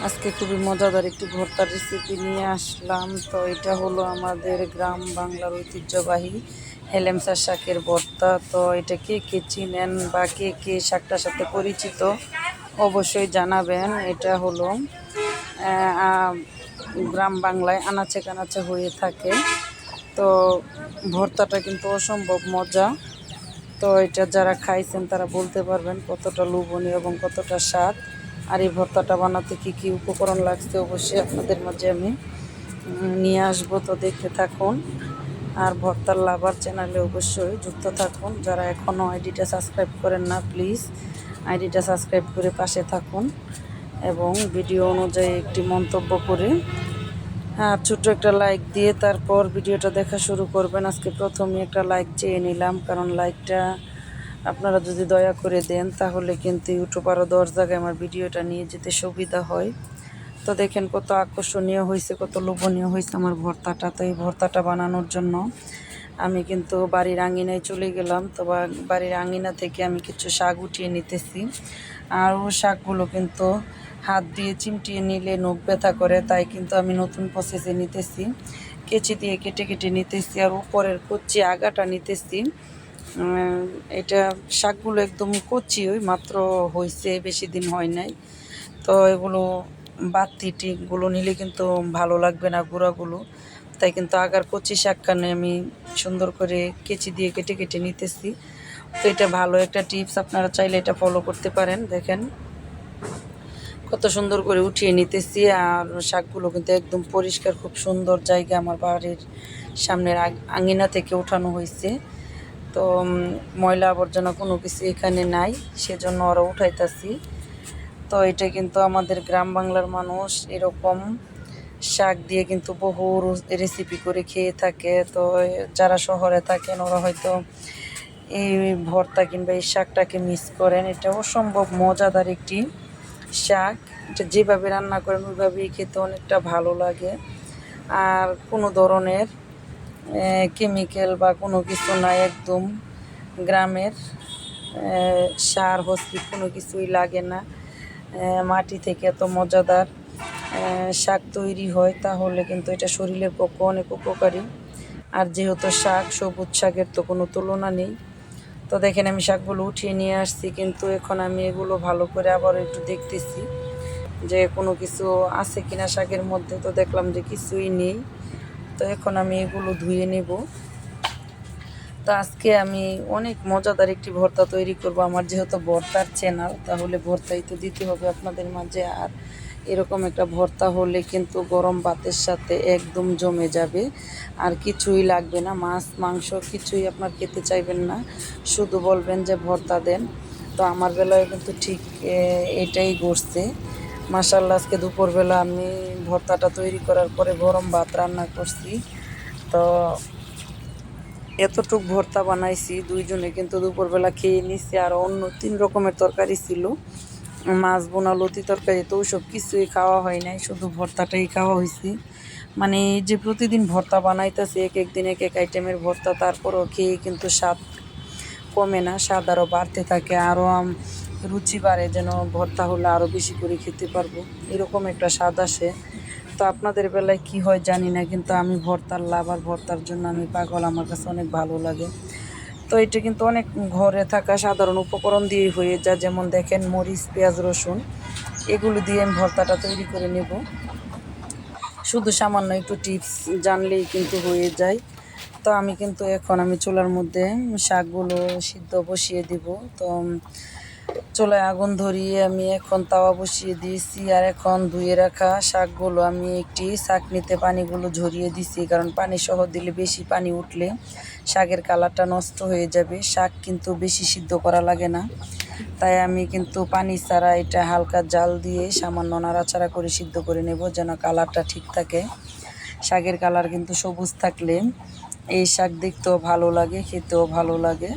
আজকে খুবই মজাদার একটি ভর্তার রেসিপি নিয়ে আসলাম। তো এটা হলো আমাদের গ্রাম বাংলার ঐতিহ্যবাহী হেলেমসা শাকের ভর্তা। তো এটা কে কে চিনেন বা কে কে শাকটার সাথে পরিচিত অবশ্যই জানাবেন। এটা হলো গ্রাম বাংলায় আনাচে কানাচে হয়ে থাকে। তো ভর্তাটা কিন্তু অসম্ভব মজা। তো এটা যারা খাইছেন তারা বলতে পারবেন কতটা লোভনীয় এবং কতটা স্বাদ। আর এই ভর্তাটা বানাতে কী কী উপকরণ লাগছে অবশ্যই আপনাদের মাঝে আমি নিয়ে আসবো। তো দেখতে থাকুন। আর ভর্তার লাভার চ্যানেলে অবশ্যই যুক্ত থাকুন। যারা এখনও আইডিটা সাবস্ক্রাইব করেন না, প্লিজ আইডিটা সাবস্ক্রাইব করে পাশে থাকুন এবং ভিডিও অনুযায়ী একটি মন্তব্য করে ছোট্ট একটা লাইক দিয়ে তারপর ভিডিওটা দেখা শুরু করবেন। আজকে প্রথমে একটা লাইক চেয়ে নিলাম, কারণ লাইকটা আপনারা যদি দয়া করে দেন তাহলে কিন্তু ইউটিউব আরও 10 জায়গায় আমার ভিডিওটা নিয়ে যেতে সুবিধা হয়। তো দেখেন কত আকর্ষণীয় হয়েছে, কত লোভনীয় হয়েছে আমার ভর্তাটা। তো এই ভর্তাটা বানানোর জন্য আমি কিন্তু বাড়ির আঙিনায় চলে গেলাম। তো বাড়ির আঙিনা থেকে আমি কিছু শাক উঠিয়ে নিতেছি। আর ও শাকগুলো কিন্তু হাত দিয়ে চিমটিয়ে নিলে নখ ব্যথা করে, তাই কিন্তু আমি নতুন প্রসেসে নিতেছি। কেচি দিয়ে কেটে কেটে নিতেছি আর উপরের কচি আগাটা নিতেছি। এটা শাকগুলো একদম কচি, ওই মাত্র হয়েছে, বেশি দিন হয় নাই। তো এগুলো বাতি টিকগুলো নিলে কিন্তু ভালো লাগবে না গুঁড়াগুলো, তাই কিন্তু আগার কচি শাকখানে আমি সুন্দর করে কেচি দিয়ে কেটে কেটে নিতেছি। তো এটা ভালো একটা টিপস, আপনারা চাইলে এটা ফলো করতে পারেন। দেখেন কত সুন্দর করে উঠিয়ে নিতেছি। আর শাকগুলো কিন্তু একদম পরিষ্কার, খুব সুন্দর জায়গা আমার বাড়ির সামনের আঙিনা থেকে উঠানো হয়েছে। তো ময়লা আবর্জনা কোনো কিছু এখানে নাই, সেজন্য ওরা উঠাইতাছি। তো এটা কিন্তু আমাদের গ্রাম বাংলার মানুষ এরকম শাক দিয়ে কিন্তু বহু রেসিপি করে খেয়ে থাকে। তো যারা শহরে থাকেন ওরা হয়তো এই ভর্তা কিংবা এই শাকটাকে মিস করেন। এটা অসম্ভব মজাদার একটি শাক। এটা যেভাবে রান্না করেন ওইভাবেই খেতে অনেকটা ভালো লাগে। আর কোনো ধরনের কেমিক্যাল বা কোনো কিছু নাই, একদম গ্রামের সার হসপিটাল কোনো কিছুই লাগে না। মাটি থেকে এত মজাদার শাক তৈরি হয়, তাহলে কিন্তু এটা শরীরের পক্ষে অনেক উপকারী। আর যেহেতু শাক, সবুজ শাকের তো কোনো তুলনা নেই। তো দেখেন আমি শাকগুলো উঠিয়ে নিয়ে আসছি, কিন্তু এখন আমি এগুলো ভালো করে আবার একটু দেখতেছি যে কোনো কিছু আছে কিনা শাকের মধ্যে। তো দেখলাম যে কিছুই নেই। তো এখন আমি এগুলো ধুয়ে নেব। তো আজকে আমি অনেক মজাদার একটি ভর্তা তৈরি করব। আমার যেহেতু ভর্তার চ্যানেল, তাহলে ভর্তাই তো দিতে হবে আপনাদের মাঝে। আর এরকম একটা ভর্তা হলে কিন্তু গরম ভাতের সাথে একদম জমে যাবে। আর কিছুই লাগবে না, মাছ মাংস কিছুই আপনার খেতে চাইবেন না, শুধু বলবেন যে ভর্তা দেন। তো আমার বেলায় কিন্তু ঠিক এটাই ঘটছে। মাশাআল্লাহ, আজকে দুপুরবেলা আমি ভর্তাটা তৈরি করার পরে গরম ভাত রান্না করছি। তো এতটুক ভর্তা বানাইছি, দুইজনে কিন্তু দুপুরবেলা খেয়ে নিছি। আর অন্য 3 রকমের তরকারি ছিল, মাছ বোনা, লতি তরকারি, তো ওইসব কিছুই খাওয়া হয় নাই, শুধু ভর্তাটাই খাওয়া হয়েছে। মানে এই যে প্রতিদিন ভর্তা বানাইতেছি, এক এক দিন এক এক আইটেমের ভর্তা, তারপরও খেয়ে কিন্তু স্বাদ কমে না, স্বাদ আরও বাড়তে থাকে, আরও রুচি বাড়ে, যেন ভর্তা হলে আরও বেশি করে খেতে পারবো, এরকম একটা স্বাদ আসে। তো আপনাদের বেলায় কি হয় জানি না, কিন্তু আমি ভর্তার লাভার, ভর্তার জন্য আমি পাগল, আমার কাছে অনেক ভালো লাগে। তো এটা কিন্তু অনেক ঘরে থাকা সাধারণ উপকরণ দিয়ে হয়ে যায়, যেমন দেখেন মরিচ, পেঁয়াজ, রসুন, এগুলো দিয়ে আমি ভর্তাটা তৈরি করে নেব। শুধু সামান্য একটু টিপস জানলেই কিন্তু হয়ে যায়। তো আমি কিন্তু এখন চুলার মধ্যে শাকগুলো সিদ্ধ বসিয়ে দিব। তো চুলায় আগুন ধরিয়ে আমি এখন তাওয়া বসিয়ে দিয়েছি। আর এখন ধুয়ে রাখা শাকগুলো আমি একটি ছাঁকনিতে পানিগুলো ঝরিয়ে দিছি, কারণ পানি সহ দিলে বেশি পানি উঠলে শাকের কালারটা নষ্ট হয়ে যাবে। শাক কিন্তু বেশি সিদ্ধ করা লাগে না, তাই আমি কিন্তু পানি ছাড়া এটা হালকা জাল দিয়ে সামান্য নাড়াচাড়া করে সিদ্ধ করে নেব, যেন কালারটা ঠিক থাকে। শাকের কালার কিন্তু সবুজ থাকলে এই শাক দেখতেও ভালো লাগে, খেতেও ভালো লাগে।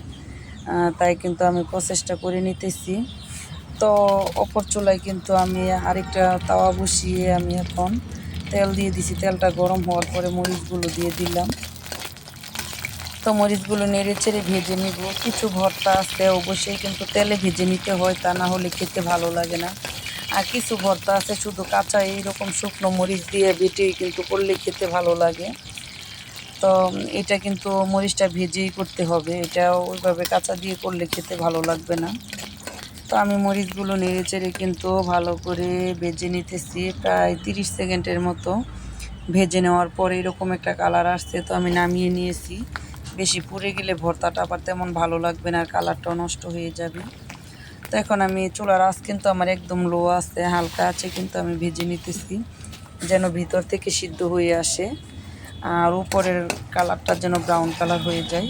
তাই কিন্তু আমি প্রসেসটা করে নিতেছি। তো অপর চুলায় কিন্তু আমি আরেকটা তাওয়া বসিয়ে আমি এখন তেল দিয়ে দিছি। তেলটা গরম হওয়ার পরে মরিচগুলো দিয়ে দিলাম। তো মরিচগুলো নেড়ে চেড়ে ভেজে নিব। কিছু ভর্তা আছে অবশ্যই কিন্তু তেলে ভেজে নিতে হয়, তা না হলে খেতে ভালো লাগে না। আর কিছু ভর্তা আছে শুধু কাঁচা এইরকম শুকনো মরিচ দিয়ে বেটে কিন্তু করলে খেতে ভালো লাগে। তো এটা কিন্তু মরিচটা ভেজেই করতে হবে, এটা ওইভাবে কাঁচা দিয়ে করলে খেতে ভালো লাগবে না। তো আমি মরিচগুলো নেড়ে চেড়ে কিন্তু ভালো করে ভেজে নিতেছি, প্রায় 30 সেকেন্ডের মতো ভেজে নেওয়ার পরে এরকম একটা কালার আসছে। তো আমি নামিয়ে নিয়েছি, বেশি পুড়ে গেলে ভর্তাটা আবার তেমন ভালো লাগবে না আর কালারটাও নষ্ট হয়ে যাবে। তো এখন আমি চুলার আঁচ কিন্তু আমার একদম লো আছে, হালকা আছে কিন্তু আমি ভেজে নিতেছি যেন ভিতর থেকে সিদ্ধ হয়ে আসে আর উপরের কালারটা যেন ব্রাউন কালার হয়ে যায়।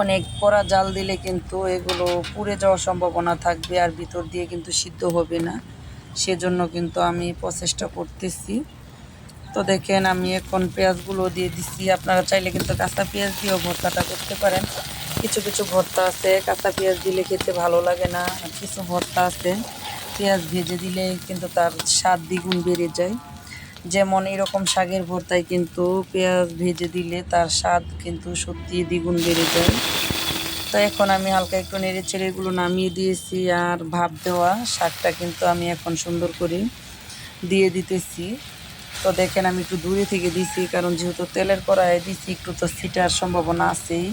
অনেক কড়া জাল দিলে কিন্তু এগুলো পুড়ে যাওয়ার সম্ভাবনা থাকবে আর ভিতর দিয়ে কিন্তু সিদ্ধ হবে না, সেজন্য কিন্তু আমি প্রসেসটা করতেছি। তো দেখেন আমি এখন পেঁয়াজগুলো দিয়ে দিচ্ছি, আপনারা চাইলে কিন্তু কাঁচা পেঁয়াজ দিয়েও ভর্তাটা করতে পারেন। কিছু কিছু ভর্তা আছে কাঁচা পেঁয়াজ দিলে খেতে ভালো লাগে না, আর কিছু ভর্তা আছে পেঁয়াজ ভেজে দিলে কিন্তু তার স্বাদ দ্বিগুণ বেড়ে যায়। যেমন এরকম শাকের ভর্তায় কিন্তু পেঁয়াজ ভেজে দিলে তার স্বাদ কিন্তু সত্যি দ্বিগুণ বেড়ে যায়। তো এখন আমি হালকা একটু নেড়ে চেড়ে এগুলো নামিয়ে দিয়েছি আর ভাপ দেওয়া শাকটা কিন্তু আমি এখন সুন্দর করে দিয়ে দিতেছি। তো দেখেন আমি একটু দূরে থেকে দিছি, কারণ যেহেতু তেলের কড়াইয়ে দিছি একটু তো ছিটার সম্ভাবনা আছেই।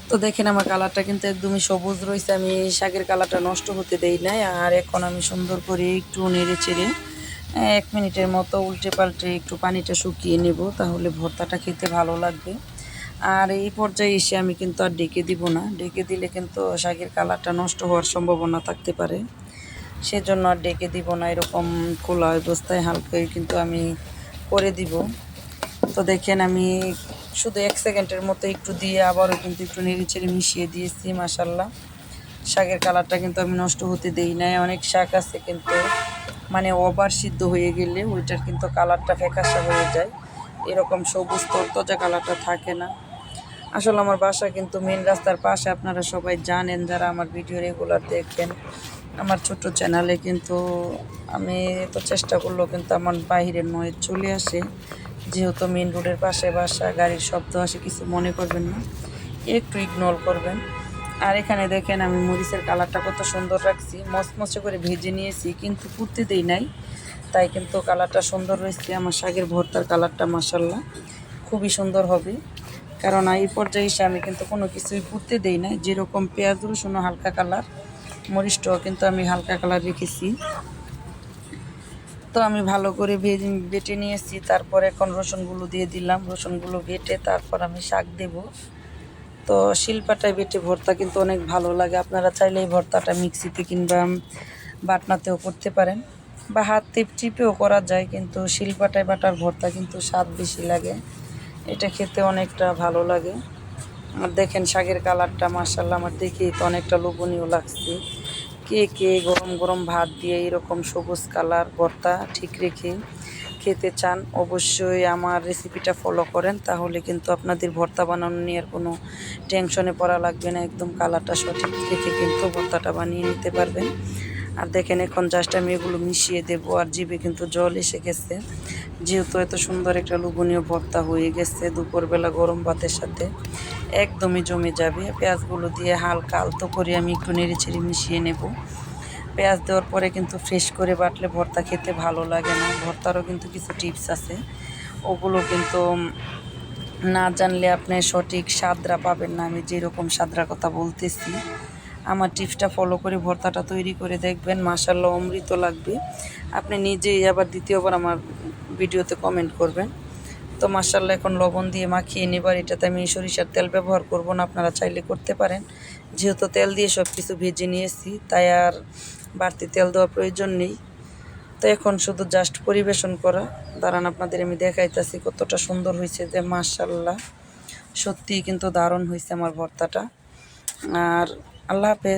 তো দেখেন আমার কালারটা কিন্তু একদমই সবুজ রয়েছে, আমি শাকের কালারটা নষ্ট হতে দেই নাই। আর এখন আমি সুন্দর করে একটু নেড়ে চেড়ে 1 মিনিটের মতো উল্টে পাল্টে একটু পানিটা শুকিয়ে নেব, তাহলে ভর্তাটা খেতে ভালো লাগবে। আর এই পর্যায়ে এসে আমি কিন্তু আর ডেকে দিব না, ডেকে দিলে কিন্তু শাকের কালারটা নষ্ট হওয়ার সম্ভাবনা থাকতে পারে, সেজন্য আর ডেকে দিব না। এরকম খোলা অবস্থায় হালকাই কিন্তু আমি করে দিব। তো দেখেন আমি শুধু 1 সেকেন্ডের মতো একটু দিয়ে আবারও কিন্তু একটু নেড়েচেড়ে মিশিয়ে দিয়েছি। মাশাল্লাহ শাকের কালারটা কিন্তু আমি নষ্ট হতে দেই নাই। অনেক শাক আছে কিন্তু মানে ওভার সিদ্ধ হয়ে গেলে ওইটার কিন্তু কালারটা ফ্যাকাশে হয়ে যায়, এরকম সবুজ তরতাজা কালারটা থাকে না। আসলে আমার বাসা কিন্তু মেন রাস্তার পাশে, আপনারা সবাই জানেন যারা আমার ভিডিও রেগুলার দেখেন। আমার ছোট্ট চ্যানেলে কিন্তু আমি তো চেষ্টা করলেও কিন্তু আমার বাইরের নয়েজ চলে আসে, যেহেতু মেন রোডের পাশে বাসা, গাড়ির শব্দ আসে, কিছু মনে করবেন না, একটু ইগনোর করবেন। আর এখানে দেখেন আমি মরিচের কালারটা কত সুন্দর রাখছি, মচমচে করে ভেজে নিয়েছি কিন্তু পুড়তে দেই নাই, তাই কিন্তু কালারটা সুন্দর রয়েছে। আমার শাকের ভর্তার কালারটা মাশাল্লাহ খুবই সুন্দর হবে, কারণ এই পর্যায়ে এসে আমি কিন্তু কোনো কিছুই পুড়তে দেই না। যেরকম পেঁয়াজ রসুনও হালকা কালার, মরিচটাও কিন্তু আমি হালকা কালার রেখেছি। তো আমি ভালো করে বেটে নিয়েছি, তারপর এখন রসুনগুলো দিয়ে দিলাম, রসুনগুলো বেটে তারপর আমি শাক দেব। তো শিলপাটায় বেটে ভর্তা কিন্তু অনেক ভালো লাগে, আপনারা চাইলে এই ভর্তাটা মিক্সিতে কিংবা বাটনাতেও করতে পারেন বা হাত টিপেও করা যায়, কিন্তু শিলপাটায় বাটার ভর্তা কিন্তু স্বাদ বেশি লাগে, এটা খেতে অনেকটা ভালো লাগে। আর দেখেন শাকের কালারটা মাশাল্লাহ আমার দেখেই তো অনেকটা লোভনীয় লাগছে। কে কে গরম গরম ভাত দিয়ে এরকম সবুজ কালার ভর্তা ঠিক রেখে খেতে চান, অবশ্যই আমার রেসিপিটা ফলো করেন, তাহলে কিন্তু আপনাদের ভর্তা বানানো নিয়ে আর কোনো টেনশনে পড়া লাগবে না, একদম কালারটা সঠিক রেখে কিন্তু ভর্তাটা বানিয়ে নিতে পারবেন। আর দেখেন এখন জাস্ট আমি এগুলো মিশিয়ে দেবো, আর জিভে কিন্তু জল এসে গেছে, যেহেতু এত সুন্দর একটা লোভনীয় ভর্তা হয়ে গেছে, দুপুরবেলা গরম ভাতের সাথে একদমই জমে যাবে। পেঁয়াজগুলো দিয়ে হালকা আলতো করে আমি একটু নেড়েচেড়ে মিশিয়ে নেব। পেঁয়াজ দেওয়ার পরে কিন্তু ফ্রেশ করে বাটলে ভর্তা খেতে ভালো লাগে না, ভর্তারও কিন্তু কিছু টিপস আছে, ওগুলো কিন্তু না জানলে আপনি সঠিক স্বাদটা পাবেন না। আমি যেরকম স্বাদটার কথা বলতেছি, আমার টিপসটা ফলো করে ভর্তাটা তৈরি করে দেখবেন, মাশাল্লাহ অমৃত লাগবে। আপনি নিজেই আবার দ্বিতীয়বার আমার ভিডিওতে কমেন্ট করবেন। তো মাশাল্লাহ এখন লবণ দিয়ে মাখিয়ে নেবার, এটাতে আমি সরিষার তেল ব্যবহার করব না, আপনারা চাইলে করতে পারেন, যেহেতু তেল দিয়ে সব কিছু ভেজে নিয়েছি তাই আর বাড়তি তেল দেওয়ার প্রয়োজন নেই। তো এখন শুধু জাস্ট পরিবেশন করা, দাঁড়ান আপনাদের আমি দেখাইতেছি কতটা সুন্দর হয়েছে, যে মাশাল্লাহ সত্যিই কিন্তু দারুণ হয়েছে আমার ভর্তাটা। আর আল্লাহ হাফেজ।